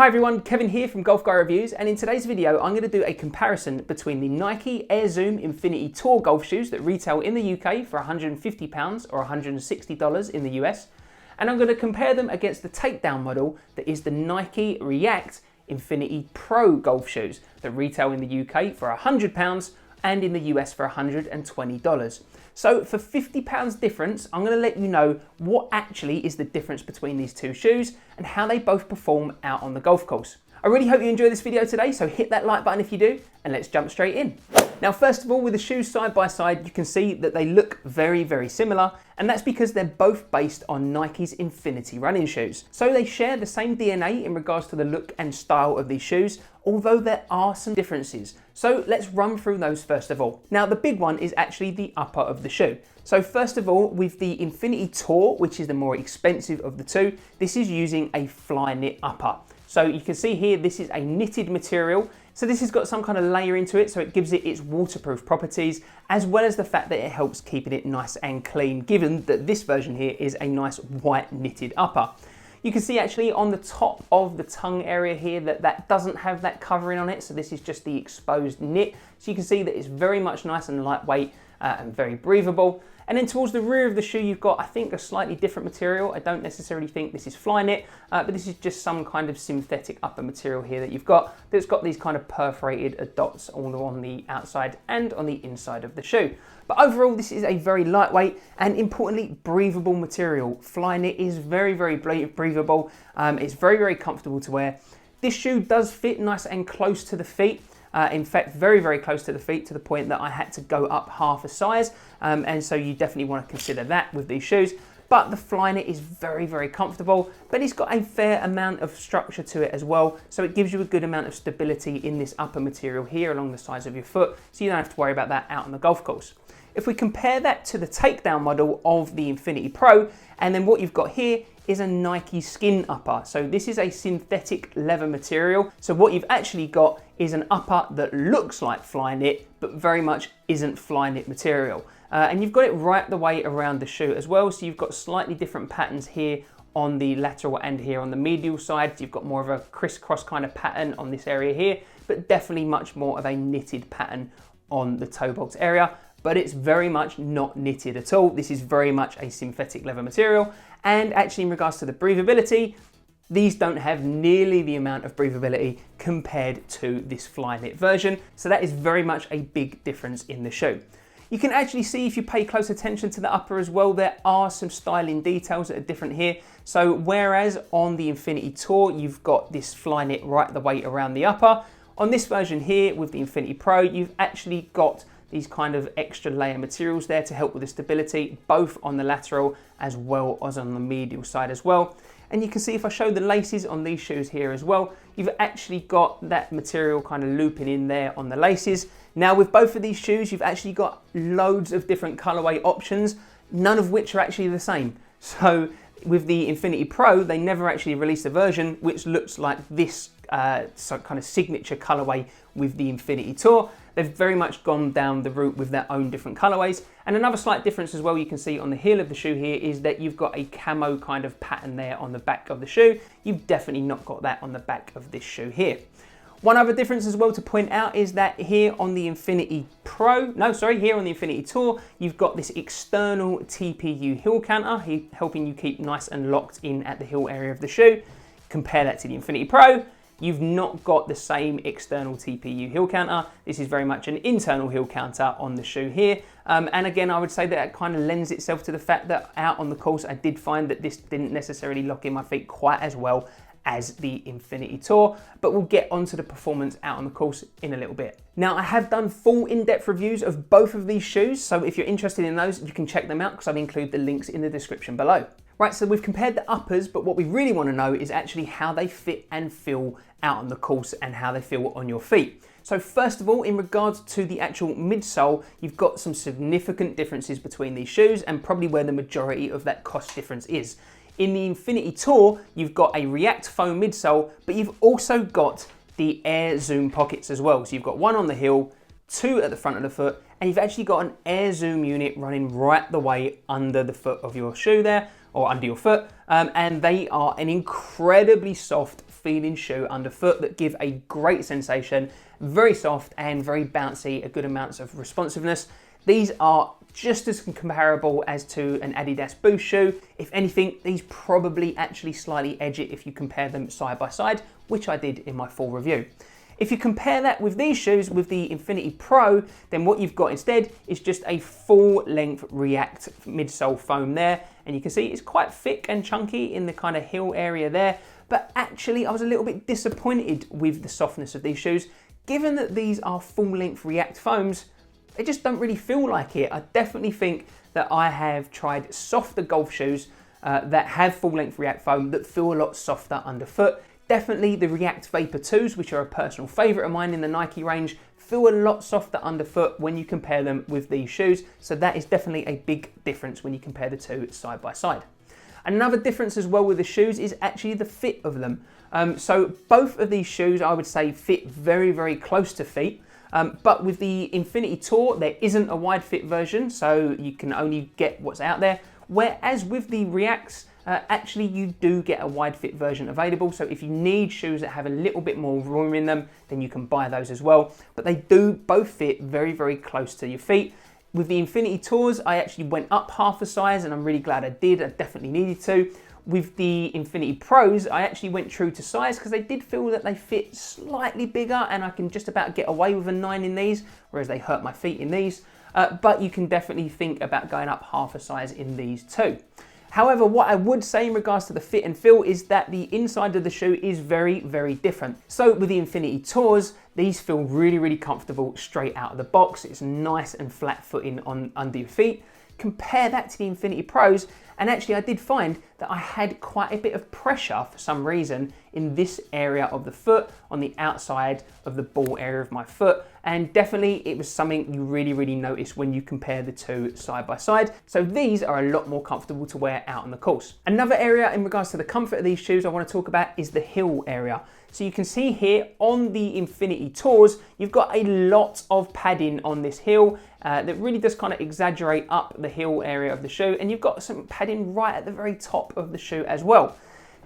Hi everyone, Kevin here from Golf Guy Reviews, and in today's video I'm going to do a comparison between the Nike Air Zoom Infinity Tour golf shoes that retail in the UK for £150 or $160 in the US, and I'm going to compare them against the takedown model that is the Nike React Infinity Pro golf shoes that retail in the UK for £100 and in the US for $120. So for £50 difference, I'm going to let you know what actually is the difference between these two shoes and how they both perform out on the golf course. I really hope you enjoy this video today, so hit that like button if you do, and let's jump straight in. Now, first of all, with the shoes side by side, you can see that they look very, very similar, and that's because they're both based on Nike's Infinity running shoes. So they share the same DNA in regards to the look and style of these shoes, although there are some differences. So let's run through those first of all. Now, the big one is actually the upper of the shoe. So first of all, with the Infinity Tour, which is the more expensive of the two, this is using a Flyknit upper. So you can see here, this is a knitted material. So this has got some kind of layer into it, so it gives it its waterproof properties, as well as the fact that it helps keeping it nice and clean, given that this version here is a nice white knitted upper. You can see actually on the top of the tongue area here that doesn't have that covering on it, so this is just the exposed knit. So you can see that it's very much nice and lightweight and very breathable. And then towards the rear of the shoe, you've got, I think, a slightly different material. I don't necessarily think this is Flyknit, but this is just some kind of synthetic upper material here that you've got, that's got these kind of perforated dots all on the outside and on the inside of the shoe. But overall, this is a very lightweight and importantly, breathable material. Flyknit is very, very breathable. It's very, very comfortable to wear. This shoe does fit nice and close to the feet. In fact, very, very close to the feet, to the point that I had to go up half a size. And so you definitely want to consider that with these shoes. But the Flyknit is very, very comfortable, but it's got a fair amount of structure to it as well. So it gives you a good amount of stability in this upper material here along the sides of your foot. So you don't have to worry about that out on the golf course. If we compare that to the takedown model of the Infinity Pro, and then what you've got here is a Nike skin upper. So this is a synthetic leather material. So what you've actually got is an upper that looks like Flyknit, but very much isn't Flyknit material. And you've got it right the way around the shoe as well. So you've got slightly different patterns here on the lateral and here on the medial side. You've got more of a crisscross kind of pattern on this area here, but definitely much more of a knitted pattern on the toe box area. But it's very much not knitted at all. This is very much a synthetic leather material. And actually in regards to the breathability, these don't have nearly the amount of breathability compared to this Flyknit version. So that is very much a big difference in the shoe. You can actually see, if you pay close attention to the upper as well, there are some styling details that are different here. So whereas on the Infinity Tour, you've got this Flyknit right the way around the upper, on this version here with the Infinity Pro, you've actually got these kind of extra layer materials there to help with the stability, both on the lateral as well as on the medial side as well. And you can see if I show the laces on these shoes here as well, you've actually got that material kind of looping in there on the laces. Now with both of these shoes, you've actually got loads of different colorway options, none of which are actually the same. So with the Infinity Pro, they never actually released a version which looks like this kind of signature colorway with the Infinity Tour. They've very much gone down the route with their own different colorways. And another slight difference as well you can see on the heel of the shoe here is that you've got a camo kind of pattern there on the back of the shoe. You've definitely not got that on the back of this shoe here. One other difference as well to point out is that here on the Infinity here on the Infinity Tour, you've got this external TPU heel counter, helping you keep nice and locked in at the heel area of the shoe. Compare that to the Infinity Pro, you've not got the same external TPU heel counter. This is very much an internal heel counter on the shoe here. And again, I would say that it kind of lends itself to the fact that out on the course, I did find that this didn't necessarily lock in my feet quite as well as the Infinity Tour, but we'll get onto the performance out on the course in a little bit. Now, I have done full in-depth reviews of both of these shoes, so if you're interested in those, you can check them out because I'll include the links in the description below. Right, so we've compared the uppers, but what we really want to know is actually how they fit and feel out on the course and how they feel on your feet. So first of all, in regards to the actual midsole, you've got some significant differences between these shoes and probably where the majority of that cost difference is. In the Infinity Tour, you've got a React foam midsole, but you've also got the Air Zoom pockets as well. So you've got one on the heel, two at the front of the foot, and you've actually got an Air Zoom unit running right the way under the foot of your shoe there, or under your foot, and they are an incredibly soft feeling shoe underfoot that give a great sensation, very soft and very bouncy, a good amounts of responsiveness. These are just as comparable as to an Adidas Boost shoe. If anything, these probably actually slightly edge it if you compare them side by side, which I did in my full review. If you compare that with these shoes, with the Infinity Pro, then what you've got instead is just a full-length React midsole foam there. And you can see it's quite thick and chunky in the kind of heel area there. But actually, I was a little bit disappointed with the softness of these shoes. Given that these are full-length React foams, they just don't really feel like it. I definitely think that I have tried softer golf shoes that have full-length React foam that feel a lot softer underfoot. Definitely the React Vapor 2s, which are a personal favourite of mine in the Nike range, feel a lot softer underfoot when you compare them with these shoes. So that is definitely a big difference when you compare the two side by side. Another difference as well with the shoes is actually the fit of them. So both of these shoes, I would say, fit very, very close to feet. But with the Infinity Tour, there isn't a wide fit version, so you can only get what's out there. Whereas with the Reacts, actually you do get a wide fit version available. So if you need shoes that have a little bit more room in them, then you can buy those as well. But they do both fit very, very close to your feet. With the Infinity Tours, I actually went up half a size, and I'm really glad I did. I definitely needed to. With the Infinity Pros, I actually went true to size because they did feel that they fit slightly bigger, and I can just about get away with a 9 in these, whereas they hurt my feet in these. But you can definitely think about going up half a size in these too. However, what I would say in regards to the fit and feel is that the inside of the shoe is very, very different. So with the Infinity Tours, these feel really, really comfortable straight out of the box. It's nice and flat footing under your feet. Compare that to the Infinity Pros, and actually I did find that I had quite a bit of pressure for some reason in this area of the foot, on the outside of the ball area of my foot, and definitely it was something you really, really notice when you compare the two side by side. So these are a lot more comfortable to wear out on the course. Another area in regards to the comfort of these shoes I want to talk about is the heel area. So you can see here on the Infinity Tours, you've got a lot of padding on this heel that really does kind of exaggerate up the heel area of the shoe, and you've got some padding right at the very top of the shoe as well.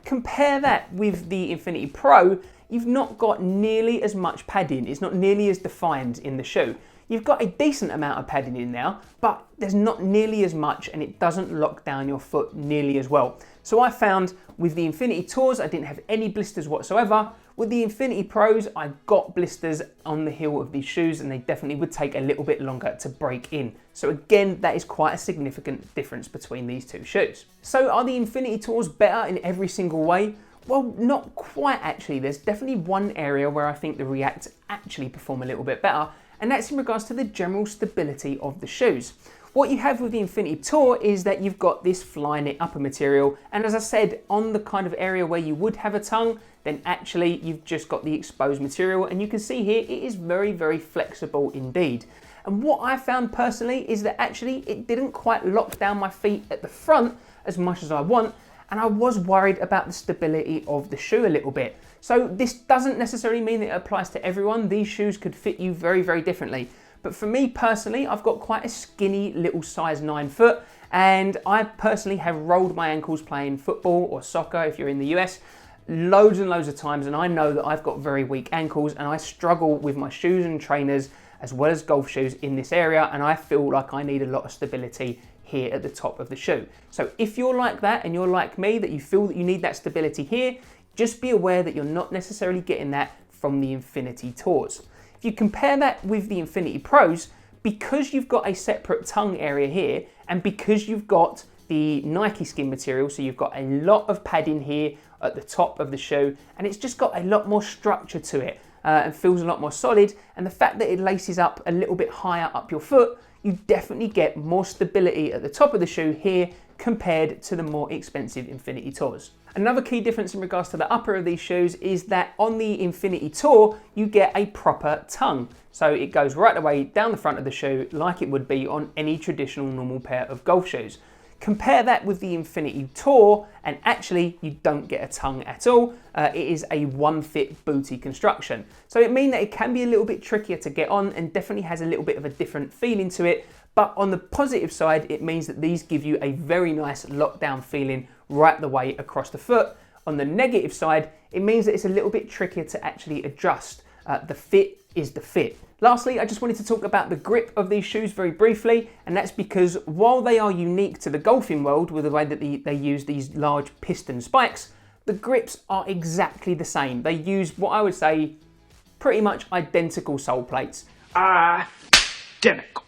Compare that with the Infinity Pro, you've not got nearly as much padding. It's not nearly as defined in the shoe. You've got a decent amount of padding in now, but there's not nearly as much, and it doesn't lock down your foot nearly as well. So I found with the Infinity Tours, I didn't have any blisters whatsoever. With the Infinity Pros, I got blisters on the heel of these shoes, and they definitely would take a little bit longer to break in. So again, that is quite a significant difference between these two shoes. So are the Infinity Tours better in every single way? Well, not quite actually. There's definitely one area where I think the React actually perform a little bit better, and that's in regards to the general stability of the shoes. What you have with the Infinity Tour is that you've got this Flyknit upper material, and as I said, on the kind of area where you would have a tongue, then actually you've just got the exposed material, and you can see here it is very, very flexible indeed. And what I found personally is that actually it didn't quite lock down my feet at the front as much as I want, and I was worried about the stability of the shoe a little bit. So this doesn't necessarily mean that it applies to everyone. These shoes could fit you very, very differently. But for me personally, I've got quite a skinny little size 9 foot, and I personally have rolled my ankles playing football or soccer if you're in the US loads and loads of times, and I know that I've got very weak ankles, and I struggle with my shoes and trainers as well as golf shoes in this area, and I feel like I need a lot of stability here at the top of the shoe. So if you're like that and you're like me, that you feel that you need that stability here, just be aware that you're not necessarily getting that from the Infinity Tours. If you compare that with the Infinity Pros, because you've got a separate tongue area here, and because you've got the Nike skin material, so you've got a lot of padding here at the top of the shoe, and it's just got a lot more structure to it and feels a lot more solid, and the fact that it laces up a little bit higher up your foot, you definitely get more stability at the top of the shoe here compared to the more expensive Infinity Tours. Another key difference in regards to the upper of these shoes is that on the Infinity Tour, you get a proper tongue. So it goes right away down the front of the shoe like it would be on any traditional normal pair of golf shoes. Compare that with the Infinity Tour, and actually you don't get a tongue at all. It is a one-fit booty construction. So it means that it can be a little bit trickier to get on and definitely has a little bit of a different feeling to it. But on the positive side, it means that these give you a very nice lockdown feeling right the way across the foot. On the negative side, it means that it's a little bit trickier to actually adjust. The fit is the fit. Lastly, I just wanted to talk about the grip of these shoes very briefly, and that's because while they are unique to the golfing world with the way that they use these large piston spikes, the grips are exactly the same. They use what I would say pretty much identical sole plates. Identical.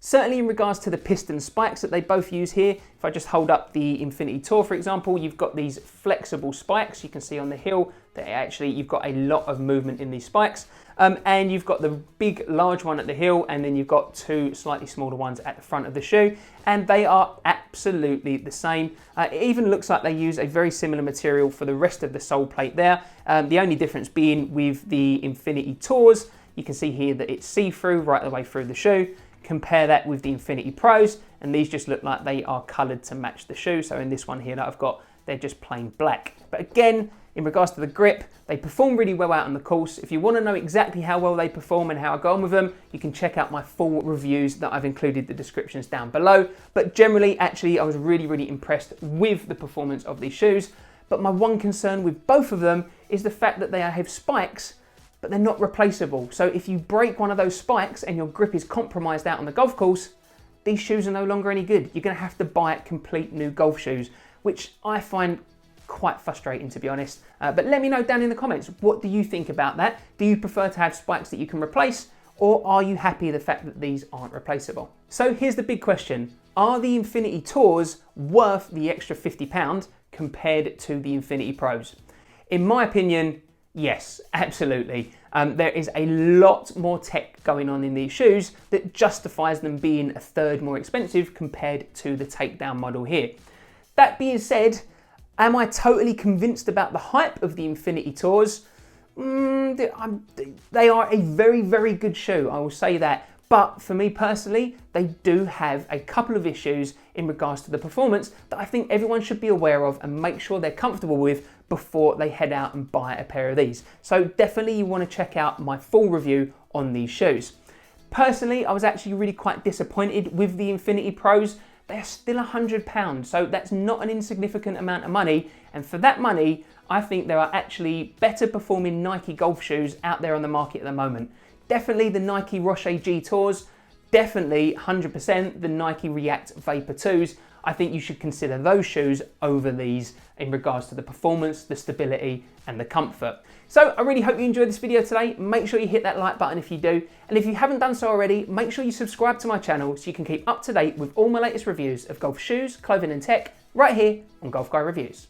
Certainly in regards to the piston spikes that they both use here, if I just hold up the Infinity Tour, for example, you've got these flexible spikes. You can see on the heel that actually you've got a lot of movement in these spikes. And you've got the big, large one at the heel, and then you've got two slightly smaller ones at the front of the shoe, and they are absolutely the same. It even looks like they use a very similar material for the rest of the sole plate there. The only difference being with the Infinity Tours, you can see here that it's see-through right the way through the shoe. Compare that with the Infinity Pros, and these just look like they are coloured to match the shoe. So in this one here that I've got, they're just plain black. But again, in regards to the grip, they perform really well out on the course. If you want to know exactly how well they perform and how I go on with them, you can check out my full reviews that I've included the descriptions down below. But generally, actually, I was really impressed with the performance of these shoes. But my one concern with both of them is the fact that they have spikes, but they're not replaceable. So if you break one of those spikes and your grip is compromised out on the golf course, these shoes are no longer any good. You're gonna have to buy complete new golf shoes, which I find quite frustrating, to be honest. But let me know down in the comments, what do you think about that? Do you prefer to have spikes that you can replace, or are you happy with the fact that these aren't replaceable? So here's the big question. Are the Infinity Tours worth the extra £50 compared to the Infinity Pros? In my opinion, yes, absolutely. There is a lot more tech going on in these shoes that justifies them being a third more expensive compared to the takedown model here. That being said, am I totally convinced about the hype of the Infinity Tours? They are a very good shoe, I will say that. But for me personally, they do have a couple of issues in regards to the performance that I think everyone should be aware of and make sure they're comfortable with before they head out and buy a pair of these. So definitely you want to check out my full review on these shoes. Personally, I was actually really quite disappointed with the Infinity Pros. They're still £100, so that's not an insignificant amount of money. And for that money, I think there are actually better performing Nike golf shoes out there on the market at the moment. Definitely the Nike Rocher G Tours, definitely 100% the Nike React Vapor 2s. I think you should consider those shoes over these in regards to the performance, the stability, and the comfort. So I really hope you enjoyed this video today. Make sure you hit that like button if you do. And if you haven't done so already, make sure you subscribe to my channel so you can keep up to date with all my latest reviews of golf shoes, clothing, and tech right here on Golf Guy Reviews.